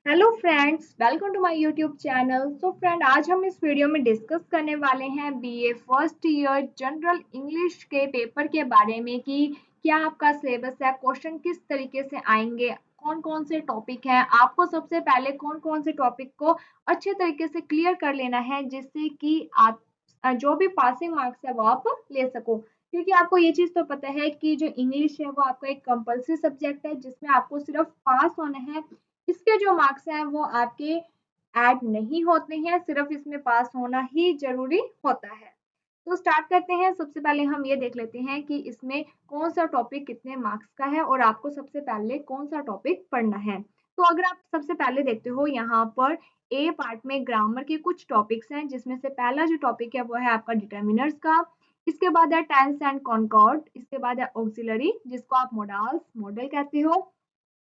Hello friends, welcome to my YouTube channel. So friend, आज हम इस वीडियो में डिस्कस करने वाले हैं BA first year general English के पेपर के बारे में कि क्या आपका सिलेबस है, क्वेश्चन किस तरीके से आएंगे, कौन कौन से टॉपिक हैं। आपको सबसे पहले कौन कौन से टॉपिक को अच्छे तरीके से क्लियर कर लेना है जिससे कि आप जो भी पासिंग मार्क्स है वो आप ले सको। क्योंकि आपको ये चीज़ तो पता है कि जो इंग्लिश है वो आपका एक कंपल्सरी सब्जेक्ट है जिसमें आपको सिर्फ पास होना है। इसके जो मार्क्स हैं वो आपके ऐड नहीं होते हैं, सिर्फ इसमें पास होना ही जरूरी होता है। तो स्टार्ट करते हैं। सबसे पहले हम ये देख लेते हैं कि इसमें कौन सा टॉपिक कितने मार्क्स का है और आपको सबसे पहले कौन सा टॉपिक पढ़ना है। तो अगर आप सबसे पहले देखते हो यहाँ पर ए पार्ट में ग्रामर के कुछ टॉपिक्स हैं जिसमें से पहला जो टॉपिक है वो है आपका डिटर्मिनर्स का। इसके बाद है टेंस एंड कॉनकॉर्ड। इसके बाद है ऑक्सिलरी जिसको आप मोडाल्स मॉडल कहते हो।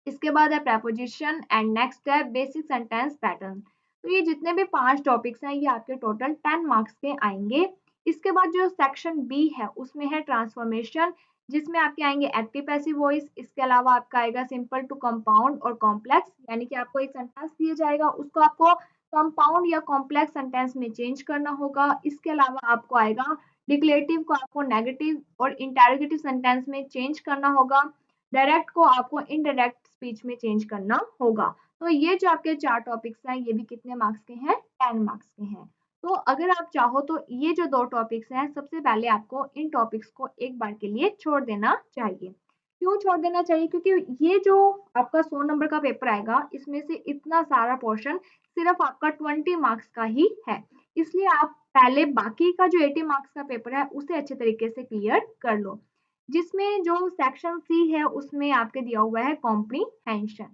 इसके बाद है प्रेपोजिशन एंड नेक्स्ट है बेसिक सेंटेंस पैटर्न। तो ये जितने भी 5 टॉपिक्स हैं ये आपके टोटल 10 मार्क्स के आएंगे। इसके बाद जो सेक्शन बी है उसमें है ट्रांसफॉर्मेशन जिसमें आपके आएंगे एक्टिव पैसिव वॉइस। इसके अलावा आपका आएगा सिंपल टू कंपाउंड और कॉम्प्लेक्स, यानी कि आपको एक सेंटेंस दिया जाएगा उसको आपको कंपाउंड या कॉम्प्लेक्स सेंटेंस में चेंज करना होगा। इसके अलावा आपको आएगा डिक्लेरेटिव को आपको नेगेटिव और इंटेरोगेटिव सेंटेंस में चेंज करना होगा। डायरेक्ट को आपको इनडायरेक्ट स्पीच में चेंज करना होगा। तो ये जो आपके 4 टॉपिक्स हैं ये भी कितने मार्क्स के हैं, 10 मार्क्स के हैं। तो अगर आप चाहो तो ये जो 2 टॉपिक्स हैं सबसे पहले आपको इन टॉपिक्स को एक बार के लिए छोड़ देना चाहिए। क्यों छोड़ देना चाहिए? क्योंकि ये जो आपका 100 नंबर का पेपर आएगा इसमें से इतना सारा पोर्शन सिर्फ आपका 20 मार्क्स का ही है। इसलिए आप पहले बाकी का जो 80 मार्क्स का पेपर है उसे अच्छे तरीके से क्लियर कर लो। जिसमें जो सेक्शन सी है उसमें आपके दिया हुआ है कॉम्प्रीहेंशन।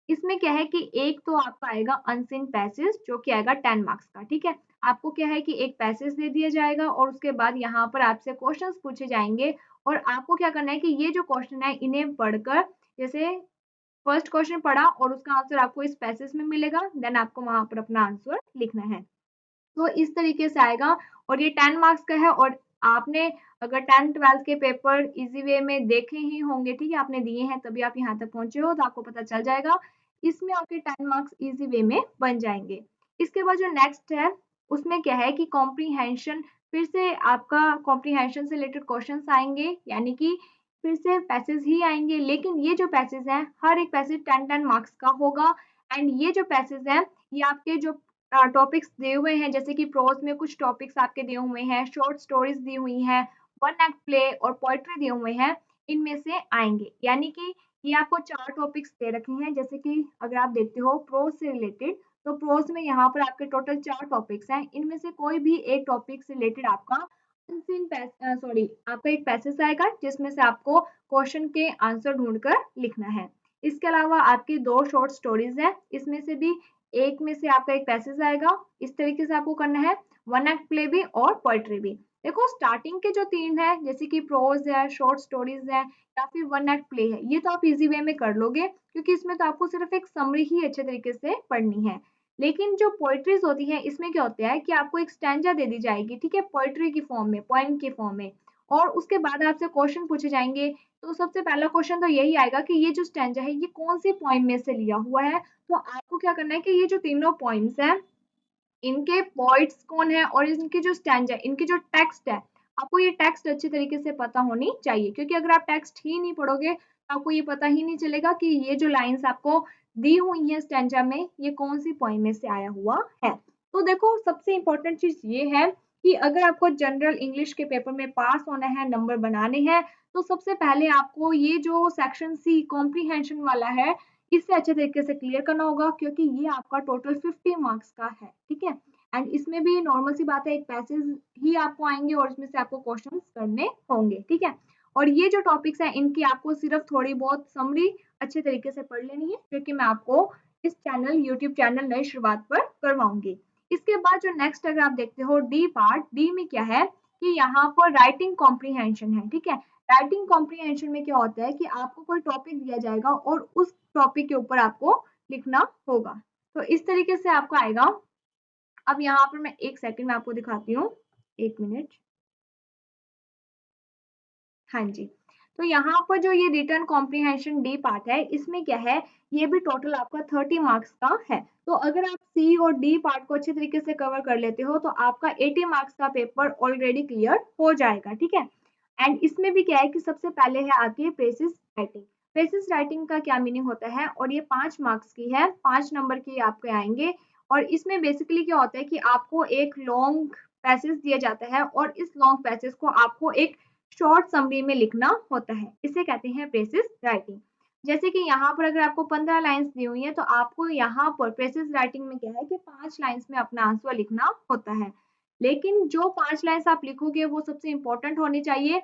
इसमें क्या है कि एक तो आपका आएगा अनसीन पैसेज जो कि आएगा 10 मार्क्स का। ठीक है, आपको क्या है कि एक पैसेज दे दिया जाएगा और उसके बाद यहाँ पर आपसे क्वेश्चंस पूछे जाएंगे और आपको क्या करना है कि ये जो क्वेश्चन है इन्हें पढ़कर, जैसे फर्स्ट क्वेश्चन पढ़ा और उसका आंसर आपको इस पैसेज में मिलेगा, देन आपको वहां पर अपना आंसर लिखना है। तो इस तरीके से आएगा और ये 10 मार्क्स का है। और आपने अगर 10th-12th के पेपर इजी वे में देखे ही होंगे, ठीक है, आपने दिए हैं तभी आप यहाँ तक पहुंचे हो, तो आपको पता चल जाएगा इसमें आपके 10 मार्क्स इजी वे में बन जाएंगे। इसके बाद जो नेक्स्ट है उसमें क्या है कि कॉम्प्रीहेंशन, फिर से आपका कॉम्प्रीहेंशन से रिलेटेड क्वेश्चंस आएंगे, यानी कि फिर से पैसेज ही आएंगे, लेकिन ये जो पैसेज हैं हर एक पैसेज 10-10 मार्क्स का होगा। एंड ये जो पैसेज हैं ये आपके जो टॉपिक्स दिए हुए हैं, जैसे कि प्रोज में कुछ टॉपिक्स आपके दिए हुए हैं, शॉर्ट स्टोरीज दी हुई हैं, वन एक्ट प्ले और पोएट्री दिए हुए हैं, इनमें से आएंगे। यानी कि ये आपको 4 टॉपिक्स दे रखे हैं। जैसे कि अगर आप देखते हो प्रोज से रिलेटेड, तो प्रोज में यहाँ पर आपके टोटल 4 टॉपिक्स हैं, इनमें से कोई भी एक टॉपिक से रिलेटेड आपका आपका एक पैसेज आएगा जिसमें से आपको क्वेश्चन के आंसर ढूंढकर लिखना है। इसके अलावा आपकी 2 शॉर्ट स्टोरीज है, इसमें से भी एक में से आपका एक पैसेज आएगा। इस तरीके से आपको करना है, वन एक्ट प्ले भी और पोएट्री भी। देखो स्टार्टिंग के जो 3 है जैसे कि प्रोज है, शॉर्ट स्टोरीज है या फिर वन एक्ट प्ले है, ये तो आप इजी वे में कर लोगे क्योंकि इसमें तो आपको सिर्फ एक समरी ही अच्छे तरीके से पढ़नी है। लेकिन जो पोएट्रीज होती है इसमें क्या होता है कि आपको एक स्टैंजा दे दी जाएगी, ठीक है, पोएट्री की फॉर्म में, पोएम की फॉर्म में, और उसके बाद आपसे क्वेश्चन पूछे जाएंगे। तो सबसे पहला क्वेश्चन तो यही आएगा कि ये जो स्टैंजा है ये कौन सी पोएम में से लिया हुआ है। तो आपको क्या करना है कि ये जो तीनों पॉइंट्स हैं इनके पॉइंट्स कौन है और इनकी जो स्टैंजा, इनकी जो टेक्स्ट है, आपको ये टेक्स्ट अच्छे तरीके से पता होनी चाहिए। क्योंकि अगर आप टेक्स्ट ही नहीं पढ़ोगे तो आपको ये पता ही नहीं चलेगा कि ये जो लाइंस आपको दी हुई है स्टैंजा में ये कौन सी पोइम में से आया हुआ है। तो देखो सबसे इंपॉर्टेंट चीज ये है कि अगर आपको जनरल इंग्लिश के पेपर में पास होना है, नंबर बनाने हैं, तो सबसे पहले आपको ये जो सेक्शन सी कॉम्प्रीहेंशन वाला है इसे अच्छे तरीके से क्लियर करना होगा क्योंकि ये आपका टोटल 50 मार्क्स का है। ठीक है, एंड इसमें भी नॉर्मल सी बात है, एक पैसेज ही आपको आएंगे और इसमें से आपको क्वेश्चंस करने होंगे। ठीक है, और ये जो टॉपिक्स हैं इनकी आपको सिर्फ थोड़ी बहुत समरी अच्छे तरीके से पढ़ लेनी है क्योंकि मैं आपको इस चैनल यूट्यूब चैनल नई शुरुआत पर करवाऊंगी। इसके बाद जो नेक्स्ट अगर आप देखते हो डी पार्ट, डी में क्या है कि यहाँ पर राइटिंग कॉम्प्रीहेंशन है। ठीक है, राइटिंग कॉम्प्रीहेंशन में क्या होता है कि आपको कोई टॉपिक दिया जाएगा और उस टॉपिक के ऊपर आपको लिखना होगा। तो इस तरीके से आपका आएगा। अब यहाँ पर मैं एक सेकंड में आपको दिखाती हूँ, 1 मिनट। हाँ जी, तो यहाँ पर जो ये रिटन कॉम्प्रिहेंशन डी पार्ट है, इसमें क्या है, ये भी टोटल आपका 30 मार्क्स का है। तो अगर आप सी और डी पार्ट को अच्छे तरीके से कवर कर लेते हो तो आपका 80 मार्क्स का पेपर ऑलरेडी क्लियर हो जाएगा, ठीक है। एंड इसमें भी क्या है कि सबसे पहले है आती है प्रेसिस राइटिंग। प्रेसिस राइटिंग का क्या मीनिंग होता है, और ये 5 मार्क्स की है, 5 नंबर की आपके आएंगे। और इसमें बेसिकली क्या होता है कि आपको एक लॉन्ग पैसेज दिया जाता है और इस लॉन्ग पैसेज को आपको एक शॉर्ट समरी में लिखना होता है, इसे कहते हैं प्रेसिस राइटिंग। जैसे कि यहाँ पर अगर आपको 15 लाइंस दी हुई है तो आपको यहाँ पर प्रेसिस राइटिंग में क्या है कि 5 लाइंस में अपना आंसर लिखना होता है। लेकिन जो 5 लाइंस आप लिखोगे वो सबसे इंपॉर्टेंट होनी चाहिए,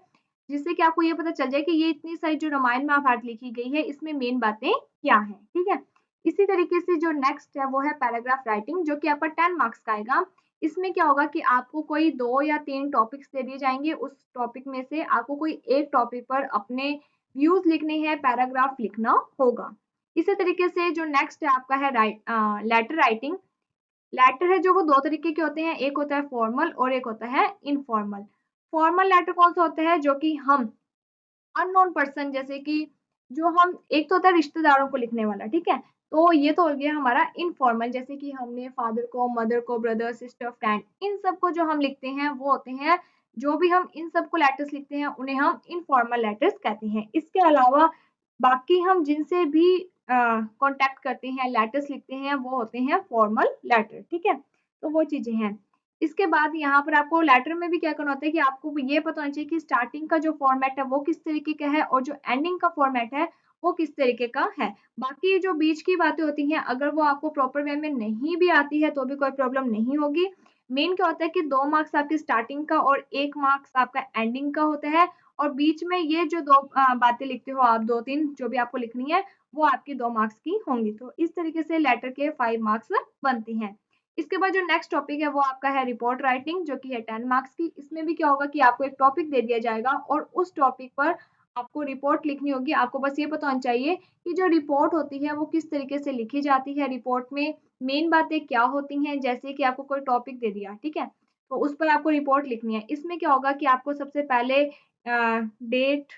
जिससे कि आपको ये पता चल जाए कि ये इतनी सारी जो रामायण महाभारत लिखी गई है इसमें मेन बातें क्या है, ठीक है। इसी तरीके से जो नेक्स्ट है वो है पैराग्राफ राइटिंग, जो कि आपका 10 मार्क्स का आएगा। इसमें क्या होगा कि आपको कोई 2 या 3 टॉपिक्स दे दिए जाएंगे, उस टॉपिक में से आपको कोई एक टॉपिक पर अपने व्यूज लिखने हैं, पैराग्राफ लिखना होगा। इसी तरीके से जो नेक्स्ट है आपका है लेटर राइटिंग। लेटर है जो वो 2 तरीके के होते हैं, एक होता है फॉर्मल और एक होता है इनफॉर्मल। फॉर्मल लेटर कौन सा होता है, जो कि हम अननोन पर्सन, जैसे कि जो हम, एक तो होता है रिश्तेदारों को लिखने वाला, ठीक है। तो ये तो हो गया हमारा इनफॉर्मल, जैसे कि हमने फादर को, मदर को, ब्रदर, सिस्टर, फ्रेंड, इन सबको जो हम लिखते हैं वो होते हैं, जो भी हम इन सबको लेटर्स लिखते हैं उन्हें हम इनफॉर्मल लेटर्स कहते हैं। इसके अलावा बाकी हम जिनसे भी कांटेक्ट करते हैं, लेटर्स लिखते हैं, वो होते हैं फॉर्मल लेटर, ठीक है। तो वो चीजें हैं। इसके बाद यहाँ पर आपको लेटर में भी क्या करना होता है कि आपको ये पता होना चाहिए कि स्टार्टिंग का जो फॉर्मेट है वो किस तरीके का है और जो एंडिंग का फॉर्मेट है वो किस तरीके का है। बाकी जो बीच की बातें होती हैं अगर वो आपको प्रॉपर वे में नहीं भी आती है तो भी कोई प्रॉब्लम नहीं होगी। मेन क्या होता है कि 2 मार्क्स आपके स्टार्टिंग का और 1 मार्क्स आपका एंडिंग का होता है, और बीच में ये जो 2 बातें लिखते हो आप, 2-3 जो भी आपको लिखनी है वो आपकी 2 मार्क्स की होंगी। तो इस तरीके से लेटर के 5 मार्क्स बनते हैं। इसके बाद जो नेक्स्ट टॉपिक है वो आपका है रिपोर्ट राइटिंग, जो कि है 10 मार्क्स की। इसमें भी क्या होगा कि आपको एक टॉपिक दे दिया जाएगा और उस टॉपिक पर आपको रिपोर्ट लिखनी होगी। आपको बस ये पता होना चाहिए कि जो रिपोर्ट होती है वो किस तरीके से लिखी जाती है, रिपोर्ट में मेन बातें क्या होती हैं। जैसे कि आपको कोई टॉपिक दे दिया, ठीक है, तो उस पर आपको रिपोर्ट लिखनी है। इसमें क्या होगा कि आपको सबसे पहले डेट,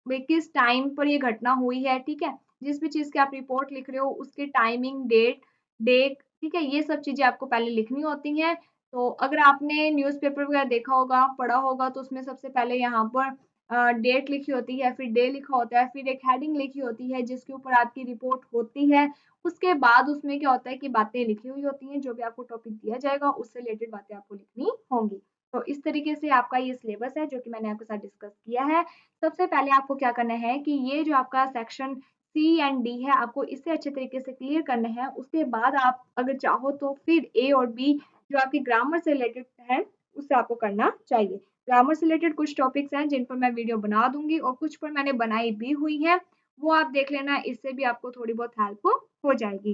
किस टाइम पर ये घटना हुई है, ठीक है, जिस भी चीज की आप रिपोर्ट लिख रहे हो उसकी टाइमिंग, डेट, डेट, ठीक है, ये सब चीजें आपको पहले लिखनी होती हैं। तो अगर आपने न्यूज़पेपर वगैरह देखा होगा, पढ़ा होगा, तो उसमें सबसे पहले यहाँ पर डेट लिखी होती है, फिर डे लिखा होता है, फिर एक हेडिंग लिखी होती है जिसके ऊपर आपकी रिपोर्ट होती है। उसके बाद उसमें क्या होता है कि बातें लिखी हुई होती हैं, जो भी आपको टॉपिक दिया जाएगा उससे रिलेटेड बातें आपको लिखनी होंगी। तो इस तरीके से आपका ये सिलेबस है जो कि मैंने आपके साथ डिस्कस किया है। सबसे पहले आपको क्या करना है कि ये जो आपका सेक्शन सी एंड डी है आपको इसे अच्छे तरीके से क्लियर करना है। उसके बाद आप अगर चाहो तो फिर ए और बी जो आपकी ग्रामर से रिलेटेड है उससे आपको करना चाहिए। ग्रामर से रिलेटेड कुछ टॉपिक्स हैं जिन पर मैं वीडियो बना दूंगी और कुछ पर मैंने बनाई भी हुई है, वो आप देख लेना, इससे भी आपको थोड़ी बहुत हेल्प हो जाएगी।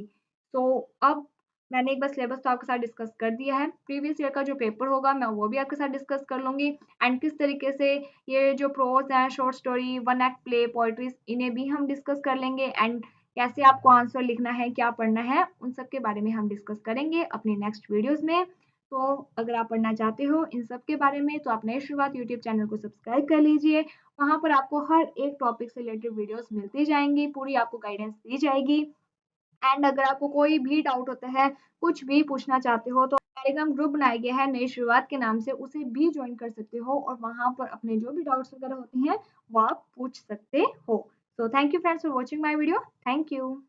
तो अब मैंने एक बार सिलेबस तो आपके साथ डिस्कस कर दिया है। प्रीवियस ईयर का जो पेपर होगा मैं वो भी आपके साथ डिस्कस कर लूंगी, एंड किस तरीके से ये जो प्रोज हैं, short story, one act play, poetries, इन्हें भी हम डिस्कस कर लेंगे। एंड कैसे आपको आंसर लिखना है, क्या पढ़ना है, उन सब के बारे में हम डिस्कस करेंगे अपनी नेक्स्ट वीडियोस में। तो अगर आप पढ़ना चाहते हो इन सब के बारे में तो आप नई शुरुआत यूट्यूब चैनल को सब्सक्राइब कर लीजिए। वहां पर आपको हर एक टॉपिक से रिलेटेड वीडियोस मिलती जाएंगी, पूरी आपको गाइडेंस दी जाएगी। एंड अगर आपको कोई भी डाउट होता है, कुछ भी पूछना चाहते हो, तो टेलीग्राम ग्रुप बनाया गया है नई शुरुआत के नाम से, उसे भी ज्वाइन कर सकते हो और वहां पर अपने जो भी डाउट्स वगैरह होते हैं वो आप पूछ सकते हो। So thank you friends for watching my video. Thank you.